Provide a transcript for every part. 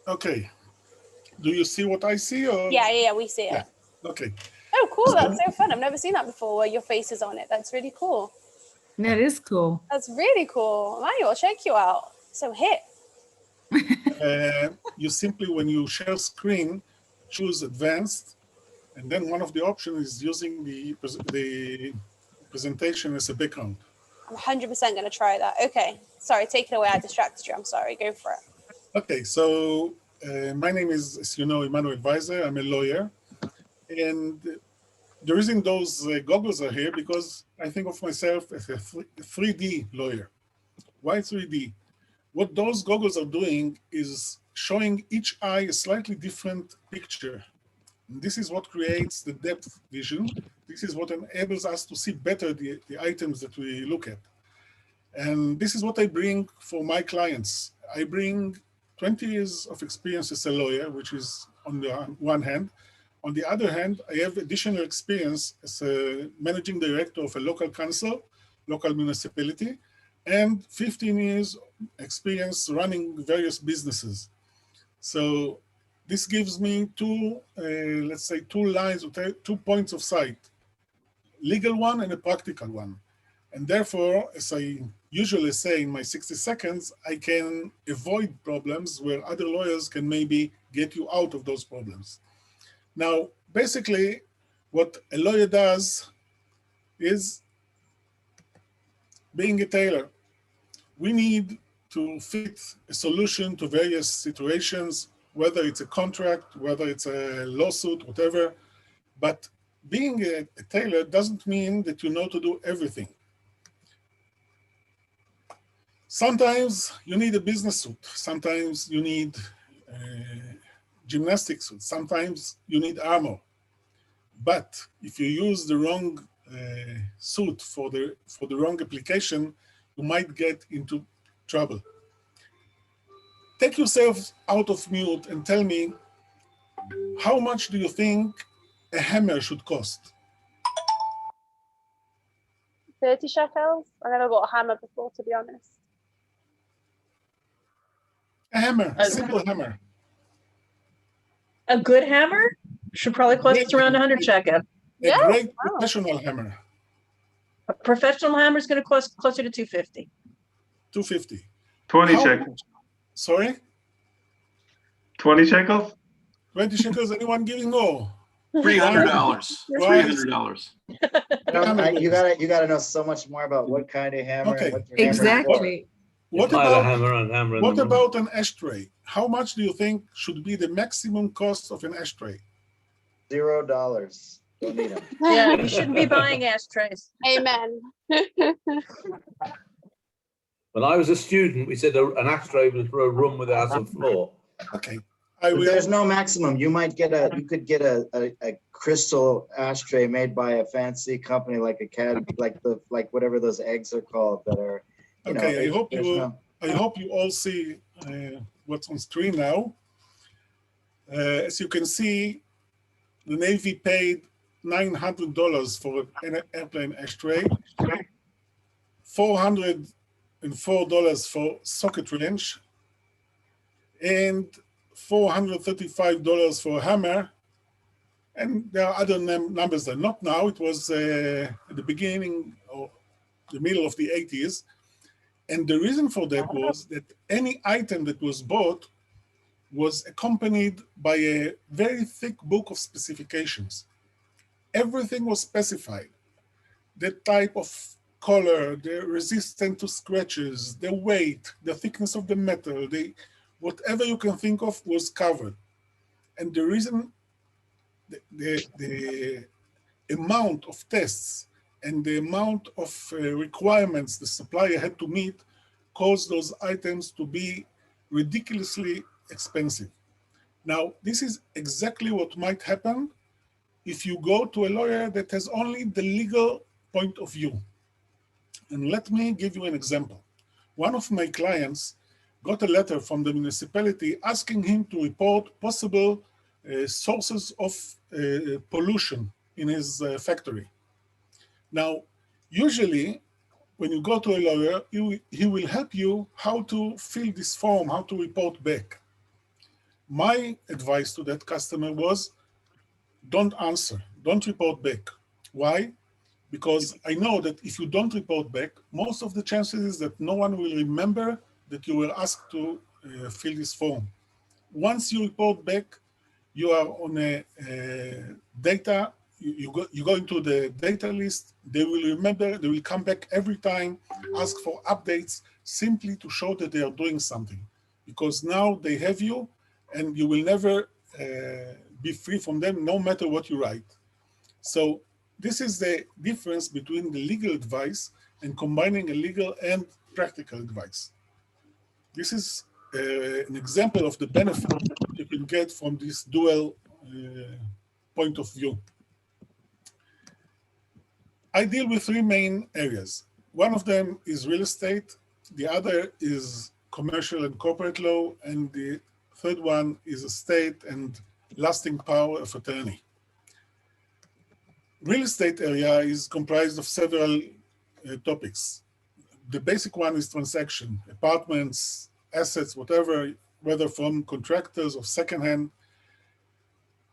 Okay. Do you see what I see? Or? Yeah, we see it. Yeah. Okay. Oh, cool. That's so fun. I've never seen that before where your face is on it. That's really cool. That is cool. That's really cool. Emanuel, check you out. So hip. You simply, when you share screen, choose advanced, and then one of the options is using the presentation as a background. I'm 100% going to try that. Okay. Sorry, take it away. I distracted you. I'm sorry. Go for it. Okay, so my name is, as you know, Emanuel Weiser. I'm a lawyer. And the reason those goggles are here, because I think of myself as a 3D lawyer. Why 3D? What those goggles are doing is showing each eye a slightly different picture. And this is what creates the depth vision. This is what enables us to see better the items that we look at. And this is what I bring for my clients. I bring 20 years of experience as a lawyer, which is on the one hand. On the other hand, I have additional experience as a managing director of a local council, local municipality, and 15 years experience running various businesses. So this gives me two, let's say, two lines, or 2 points of sight, legal one and a practical one. And therefore, as I usually say in my 60 seconds, I can avoid problems where other lawyers can maybe get you out of those problems. Now, basically, what a lawyer does is being a tailor. We need to fit a solution to various situations, whether it's a contract, whether it's a lawsuit, whatever. But being a tailor doesn't mean that you know to do everything. Sometimes you need a business suit. Sometimes you need gymnastic suit. Sometimes you need armor. But if you use the wrong suit for the wrong application, you might get into trouble. Take yourself out of mute and tell me, how much do you think a hammer should cost? 30 shekels? I never bought a hammer before, to be honest. A hammer, a simple hammer. A good hammer should probably cost around 100 shekel. A great professional hammer. A professional hammer is going to cost closer to 250. 250. 20 shekels. Sorry? 20 shekels? 20 shekels, anyone giving no? $300. $300. You gotta know so much more about what kind of hammer. Okay. What Exactly. What about an ashtray? How much do you think should be the maximum cost of an ashtray? $0. Don't need them. Yeah, you shouldn't be buying ashtrays. Amen. When I was a student, we said an ashtray was for a room without a floor. Okay. There's no maximum. You might get you could get a crystal ashtray made by a fancy company like like whatever those eggs are called that are. Okay, I hope you all see what's on screen now. As you can see, the Navy paid $900 for an airplane ashtray, $404 for socket wrench, and $435 for a hammer. And there are other numbers there. Not now, it was at the beginning or the middle of the 80s. And the reason for that was that any item that was bought was accompanied by a very thick book of specifications. Everything was specified. The type of color, the resistance to scratches, the weight, the thickness of the metal, whatever you can think of was covered. And the reason, the amount of tests and the amount of requirements the supplier had to meet caused those items to be ridiculously expensive. Now, this is exactly what might happen if you go to a lawyer that has only the legal point of view. And let me give you an example. One of my clients got a letter from the municipality asking him to report possible sources of pollution in his factory. Now, usually, when you go to a lawyer, he will help you how to fill this form, how to report back. My advice to that customer was, don't answer, don't report back. Why? Because I know that if you don't report back, most of the chances is that no one will remember that you were asked to fill this form. Once you report back, you are on a data, you go into the data list, they will remember, they will come back every time, ask for updates, simply to show that they are doing something. Because now they have you, and you will never be free from them, no matter what you write. So this is the difference between the legal advice and combining a legal and practical advice. This is an example of the benefit you can get from this dual point of view. I deal with three main areas. One of them is real estate, the other is commercial and corporate law, and the third one is estate and lasting power of attorney. Real estate area is comprised of several topics. The basic one is transaction, apartments, assets, whatever, whether from contractors or secondhand.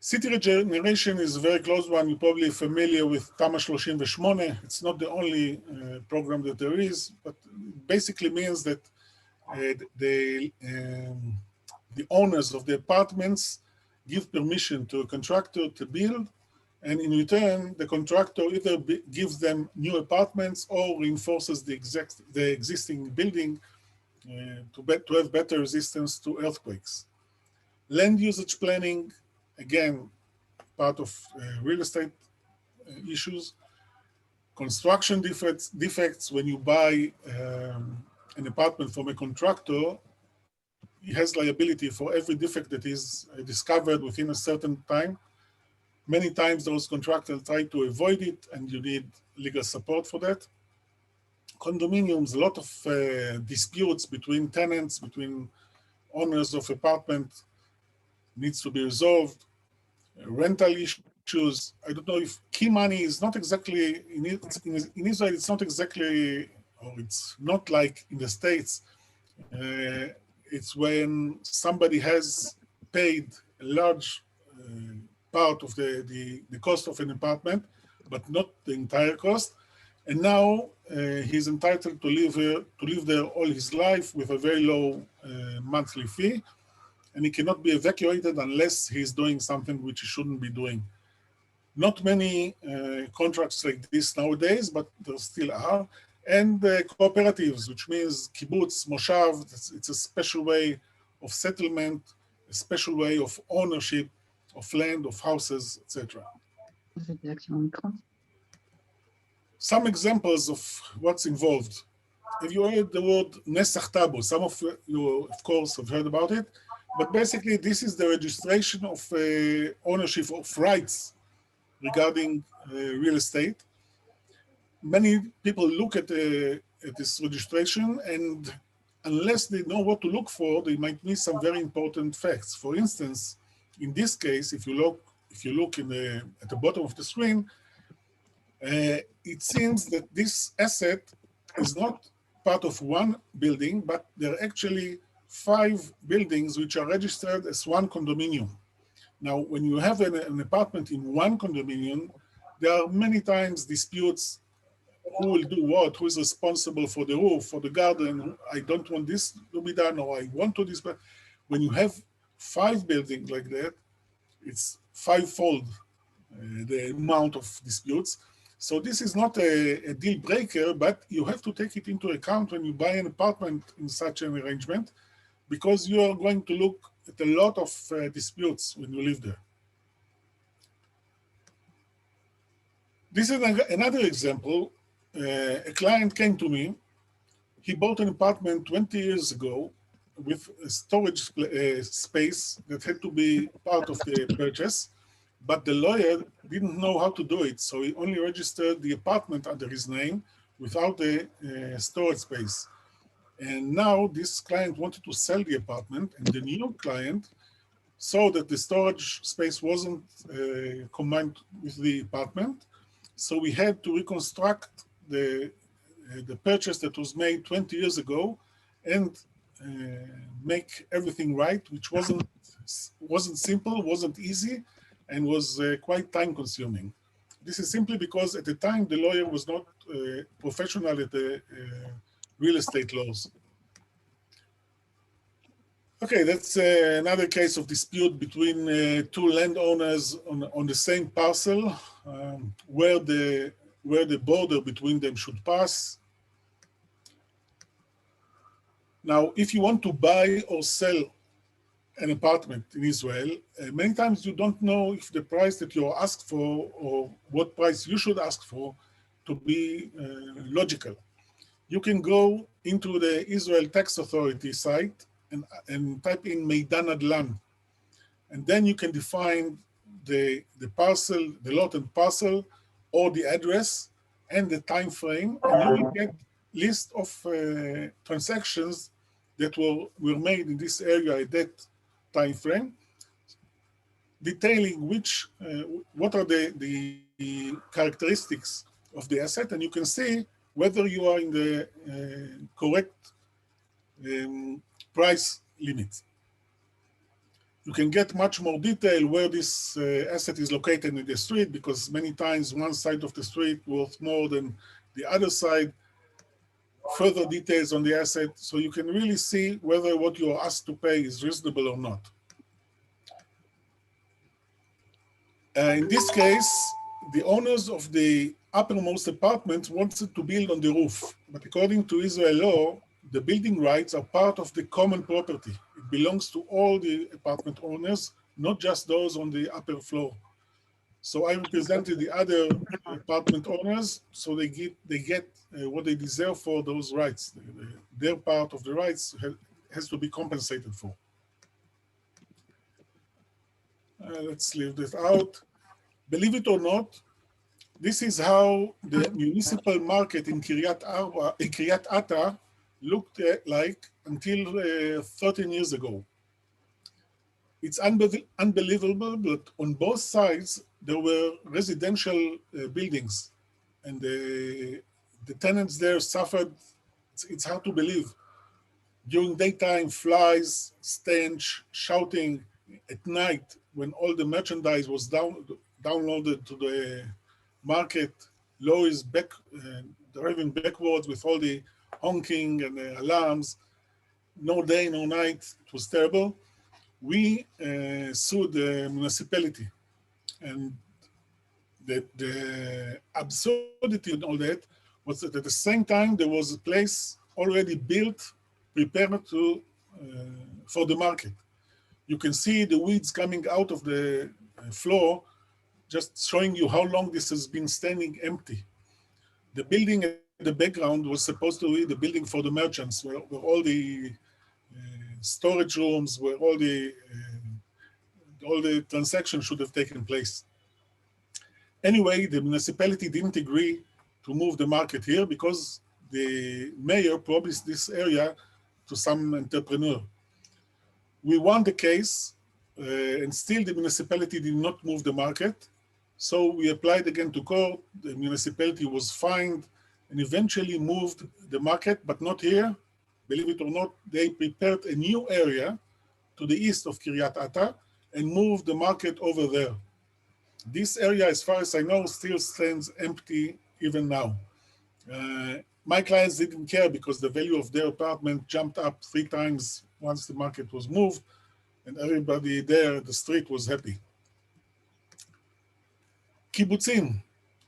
City regeneration is a very close one. You're probably familiar with Tama 38. It's not the only program that there is, but basically means that the owners of the apartments give permission to a contractor to build, and in return, the contractor either gives them new apartments or reinforces the existing building to have better resistance to earthquakes. Land usage planning, again, part of real estate issues. Construction defects, when you buy an apartment from a contractor, he has liability for every defect that is discovered within a certain time. Many times those contractors try to avoid it, and you need legal support for that. Condominiums, a lot of disputes between tenants, between owners of apartment needs to be resolved. Rental issues, I don't know if key money is not exactly, in Israel, it's not exactly, or it's not like in the States. It's when somebody has paid a large part of the cost of an apartment, but not the entire cost. And now he's entitled to live there all his life with a very low monthly fee, and he cannot be evacuated unless he's doing something which he shouldn't be doing. Not many contracts like this nowadays, but there still are. And cooperatives, which means kibbutz, moshav, it's a special way of settlement, a special way of ownership of land, of houses, etc. Some examples of what's involved. Have you heard the word nesach tabo? Some of you, of course, have heard about it. But basically, this is the registration of ownership of rights regarding real estate. Many people look at this registration, and unless they know what to look for, they might miss some very important facts. For instance, in this case, if you look at the bottom of the screen, it seems that this asset is not part of one building, but there are actually 5 buildings which are registered as one condominium. Now, when you have an apartment in one condominium, there are many times disputes. Who will do what? Who is responsible for the roof, for the garden? I don't want this to be done, or I want to this. But when you have 5 buildings like that, it's 5-fold the amount of disputes. So this is not a deal breaker, but you have to take it into account when you buy an apartment in such an arrangement, because you are going to look at a lot of disputes when you live there. This is another example. A client came to me. He bought an apartment 20 years ago with a storage space that had to be part of the purchase, but the lawyer didn't know how to do it. So he only registered the apartment under his name without the storage space. And now this client wanted to sell the apartment, and the new client saw that the storage space wasn't combined with the apartment. So we had to reconstruct the purchase that was made 20 years ago and make everything right, which wasn't simple, wasn't easy, and was quite time consuming. This is simply because at the time the lawyer was not professional at the real estate laws. Okay, that's another case of dispute between two landowners on the same parcel, where the border between them should pass. Now, if you want to buy or sell an apartment in Israel, many times you don't know if the price that you're asked for or what price you should ask for to be logical. You can go into the Israel Tax Authority site and type in Meidan Nadlan, and then you can define the parcel, the lot and parcel, or the address and the time frame, and you will get list of transactions that were made in this area at that time frame, detailing what are the characteristics of the asset, and you can see whether you are in the correct price limit. You can get much more detail where this asset is located in the street, because many times one side of the street worth more than the other side. Further details on the asset, so you can really see whether what you are asked to pay is reasonable or not. In this case, the owners of the uppermost apartment wanted to build on the roof, but according to Israel law, the building rights are part of the common property. It belongs to all the apartment owners, not just those on the upper floor. So I represented the other apartment owners, so they get what they deserve for those rights. Their part of the rights has to be compensated for. Let's leave that out. Believe it or not, this is how the municipal market in Kiryat Ata looked like until 13 years ago. It's unbelievable, but on both sides, there were residential buildings, and the tenants there suffered. It's hard to believe. During daytime, flies, stench, shouting. At night, when all the merchandise was downloaded to the market, lorries driving backwards with all the honking and the alarms. No day, no night. It was terrible. We sued the municipality, and the absurdity in all that was that at the same time there was a place already built, prepared for the market. You can see the weeds coming out of the floor, just showing you how long this has been standing empty. The building at the background was supposed to be the building for the merchants, where all the storage rooms, where all the transactions should have taken place. Anyway, the municipality didn't agree to move the market here because the mayor promised this area to some entrepreneur. We won the case, and still the municipality did not move the market. So we applied again to court. The municipality was fined and eventually moved the market, but not here. Believe it or not, they prepared a new area to the east of Kiryat Ata and moved the market over there. This area, as far as I know, still stands empty even now. My clients didn't care because the value of their apartment jumped up 3 times once the market was moved, and everybody there at the street was happy. Kibbutzim.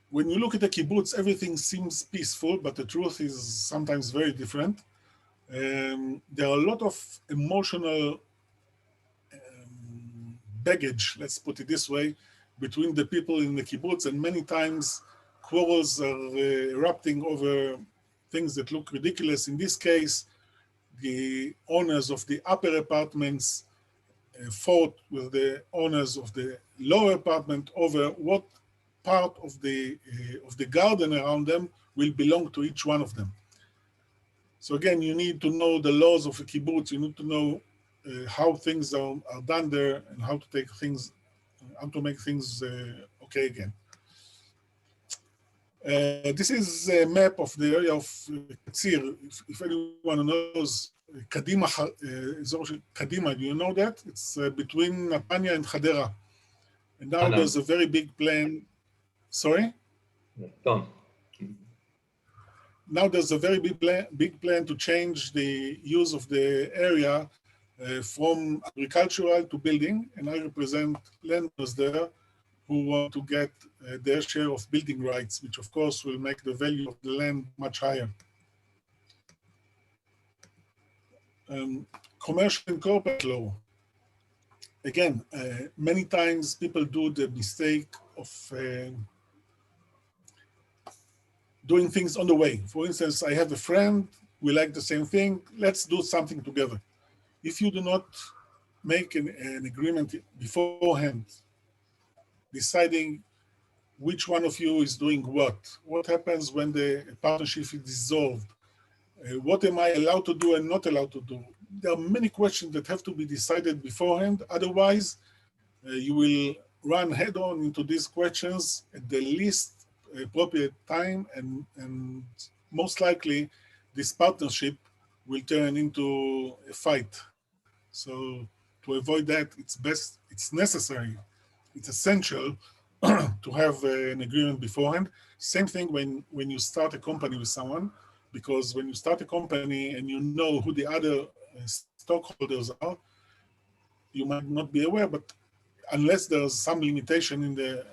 When you look at the kibbutz, everything seems peaceful, but the truth is sometimes very different. There are a lot of emotional baggage, let's put it this way, between the people in the kibbutz, and many times quarrels are erupting over things that look ridiculous. In this case, the owners of the upper apartments fought with the owners of the lower apartment over what part of the garden around them will belong to each one of them. So again, you need to know the laws of a kibbutz. You need to know how things are done there and how to make things okay again. This is a map of the area of Katsir. If anyone knows אזור של קדימה, do you know that? It's between Natanya and Hadera. And now I know. there's a very big plan. Sorry? Done. Now there's a very big plan to change the use of the area from agricultural to building, and I represent landowners there who want to get their share of building rights, which of course will make the value of the land much higher. Commercial and corporate law. Again, many times people do the mistake of doing things on the way. For instance, I have a friend, we like the same thing, let's do something together. If you do not make an agreement beforehand, deciding which one of you is doing what happens when the partnership is dissolved, what am I allowed to do and not allowed to do? There are many questions that have to be decided beforehand. Otherwise, you will run head on into these questions at the least appropriate time, and most likely this partnership will turn into a fight. So to avoid that, it's necessary, it's essential to have an agreement beforehand. Same thing when you start a company with someone, because when you start a company and you know who the other stockholders are, you might not be aware, but unless there's some limitation in the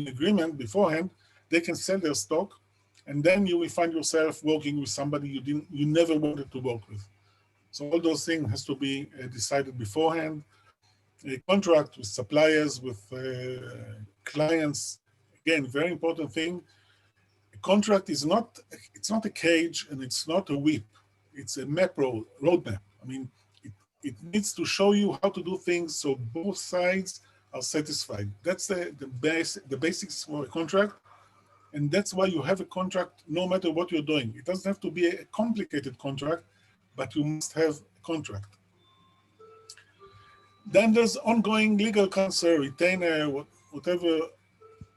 agreement beforehand, they can sell their stock, and then you will find yourself working with somebody you never wanted to work with. So all those things has to be decided beforehand. A contract with suppliers, with clients, again, very important thing. A contract is not a cage and it's not a whip. It's a roadmap. I mean, it needs to show you how to do things so both sides are satisfied. That's the basics for a contract. And that's why you have a contract no matter what you're doing. It doesn't have to be a complicated contract, but you must have a contract. Then there's ongoing legal counsel, retainer, whatever,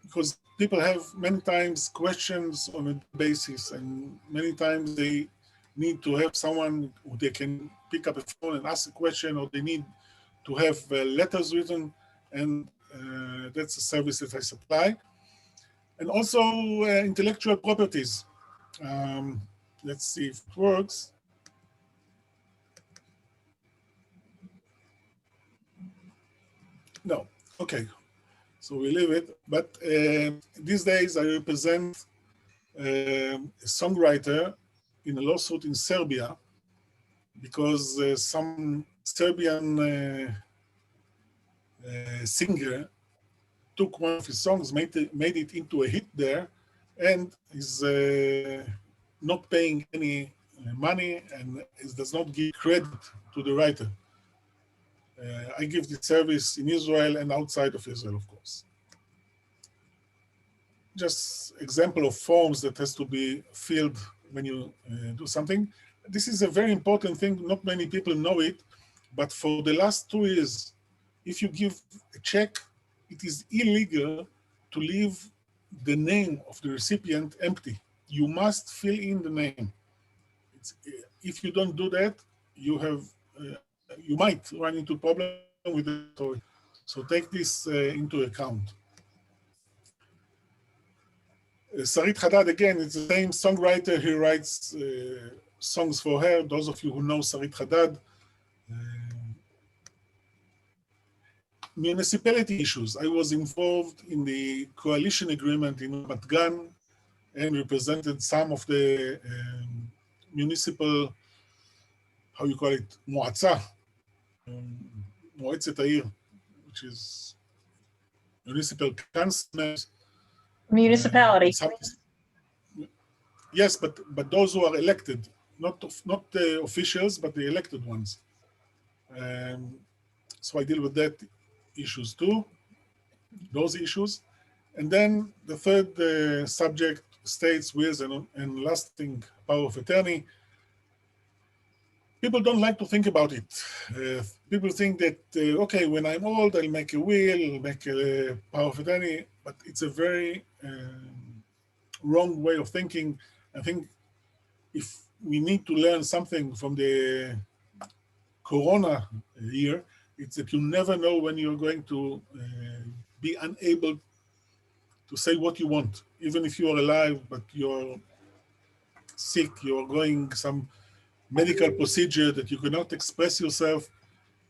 because people have many times questions on a basis, and many times they need to have someone who they can pick up a phone and ask a question, or they need to have letters written, and that's a service that I supply. And also intellectual properties. Let's see if it works. No, okay, so we leave it. But these days I represent a songwriter in a lawsuit in Serbia because some Serbian singer took one of his songs, made it into a hit there, and is not paying any money and does not give credit to the writer. I give the service in Israel and outside of Israel, of course. Just example of forms that has to be filled when you do something. This is a very important thing. Not many people know it, but for the last 2 years, if you give a check, it is illegal to leave the name of the recipient empty. You must fill in the name. If you don't do that, you might run into problem with the story. So take this into account. Sarit Haddad, again, it's the same songwriter. He writes songs for her. Those of you who know Sarit Haddad. Municipality issues. I was involved in the coalition agreement in Ramat Gan and represented some of the municipal, how you call it, Moatza, Moetzet Ha'ir, which is municipal councilors. Municipality. Yes, but those who are elected, not the officials, but the elected ones. So I deal with that issues too, those issues. And then the third subject, states with and lasting power of attorney. People don't like to think about it. People think that, okay, when I'm old, I'll make a will, make a power of attorney, but it's a very wrong way of thinking. I think if we need to learn something from the Corona year, it's that you never know when you're going to be unable to say what you want, even if you are alive, but you're sick, you're going some medical procedure that you cannot express yourself.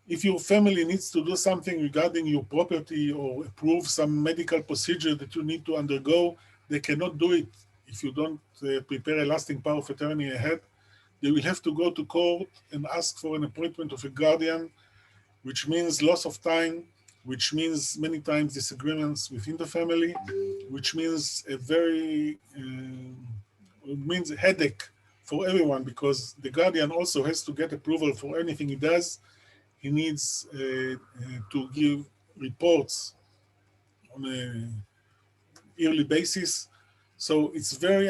If your family needs to do something regarding your property or approve some medical procedure that you need to undergo, they cannot do it if you don't prepare a lasting power of attorney ahead. They will have to go to court and ask for an appointment of a guardian, which means loss of time, which means many times disagreements within the family, which means a very, means a headache for everyone, because the guardian also has to get approval for anything he does. He needs to give reports on a yearly basis. So it's very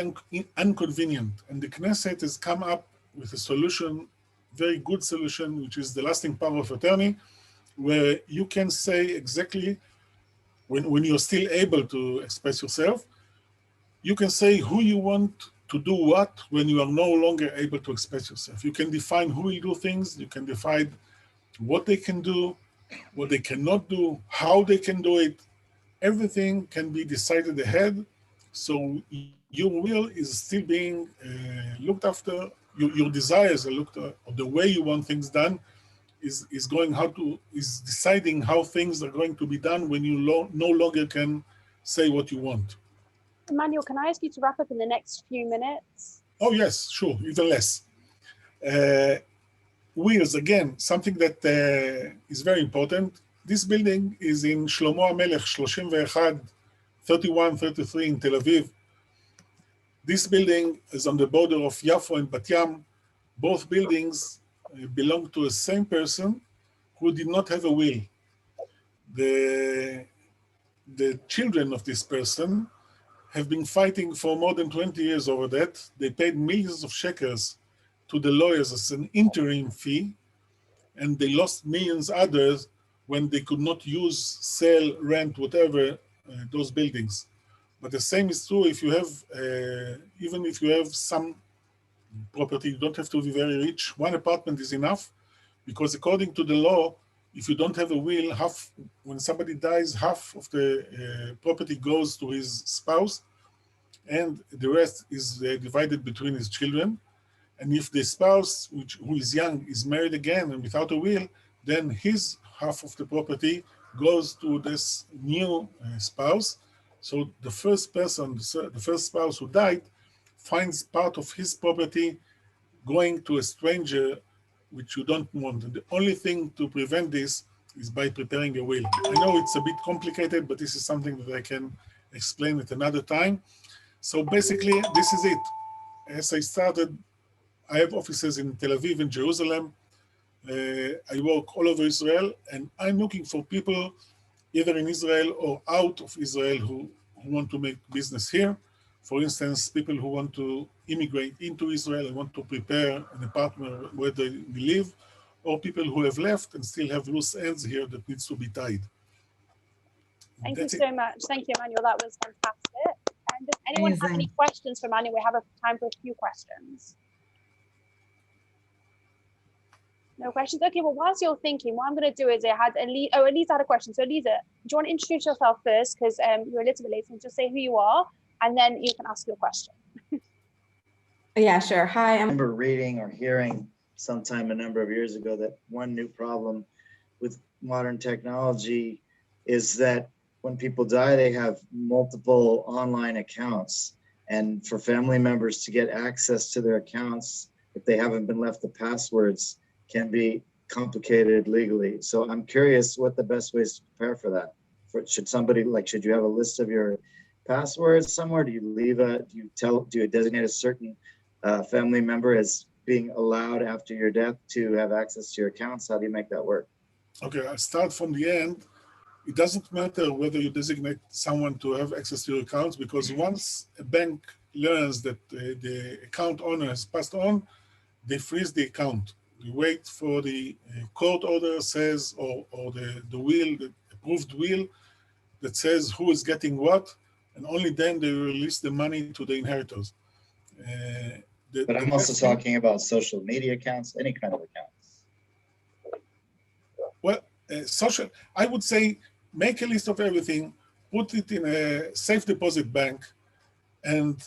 inconvenient. And the Knesset has come up with a solution, very good solution, which is the lasting power of attorney, where you can say exactly, when you're still able to express yourself, you can say who you want to do what when you are no longer able to express yourself. You can define who will do things, you can define what they can do, what they cannot do, how they can do it. Everything can be decided ahead. So your will is still being looked after. Your desires are looked at, or the way you want things done is deciding how things are going to be done when you no longer can say what you want. Emmanuel, can I ask you to wrap up in the next few minutes? Oh yes, sure, even less. Wills, again, something that is very important. This building is in Shlomo HaMelech 31, 3133 in Tel Aviv. This building is on the border of Yafo and Bat Yam. Both buildings belong to the same person who did not have a will. The children of this person have been fighting for more than 20 years over that. They paid millions of shekels to the lawyers as an interim fee, and they lost millions others when they could not use, sell, rent, whatever, those buildings. But the same is true if you have, even if you have some property, you don't have to be very rich. One apartment is enough, because according to the law, if you don't have a will, when somebody dies, half of the property goes to his spouse, and the rest is divided between his children. And if the spouse, who is young, is married again and without a will, then his half of the property goes to this new spouse. So the first person, the first spouse who died, finds part of his property going to a stranger, which you don't want. And the only thing to prevent this is by preparing a will. I know it's a bit complicated, but this is something that I can explain at another time. So basically, this is it. As I started, I have offices in Tel Aviv and Jerusalem. I work all over Israel, and I'm looking for people either in Israel or out of Israel who want to make business here. For instance, people who want to immigrate into Israel and want to prepare an apartment where they live, or people who have left and still have loose ends here that needs to be tied. Thank you so much. Thank you, Emmanuel. That was fantastic. And does anyone have any questions for Emmanuel? We have time for a few questions. No questions? Okay, well, whilst you're thinking, what I'm going to do is Elisa had a question. So Elisa, do you want to introduce yourself first? Because you're a little bit late, so just say who you are, and then you can ask your question. Yeah, sure. Hi, I remember reading or hearing sometime a number of years ago that one new problem with modern technology is that when people die, they have multiple online accounts. And for family members to get access to their accounts, if they haven't been left the passwords, can be complicated legally. So I'm curious what the best way is to prepare for that. Should you have a list of your passwords somewhere? Do you designate a certain family member as being allowed after your death to have access to your accounts? How do you make that work? Okay, I'll start from the end. It doesn't matter whether you designate someone to have access to your accounts, because once a bank learns that the account owner has passed on, they freeze the account. We wait for the court order says, or the will, the approved will that says who is getting what, and only then they release the money to the inheritors. But I'm also talking about social media accounts, any kind of accounts. social, I would say, make a list of everything, put it in a safe deposit bank, and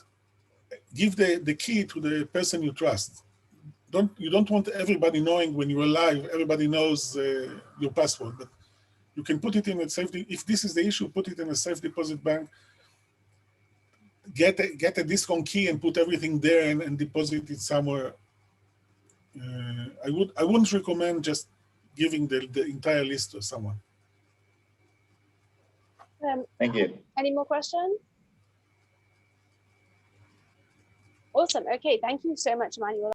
give the key to the person you trust. You don't want everybody knowing when you're alive, everybody knows your password, but you can put it in a safety. If this is the issue, put it in a safe deposit bank, get a discount key and put everything there and deposit it somewhere. I wouldn't recommend just giving the entire list to someone. Thank you. Any more questions? Awesome. Okay, thank you so much, Emanuel.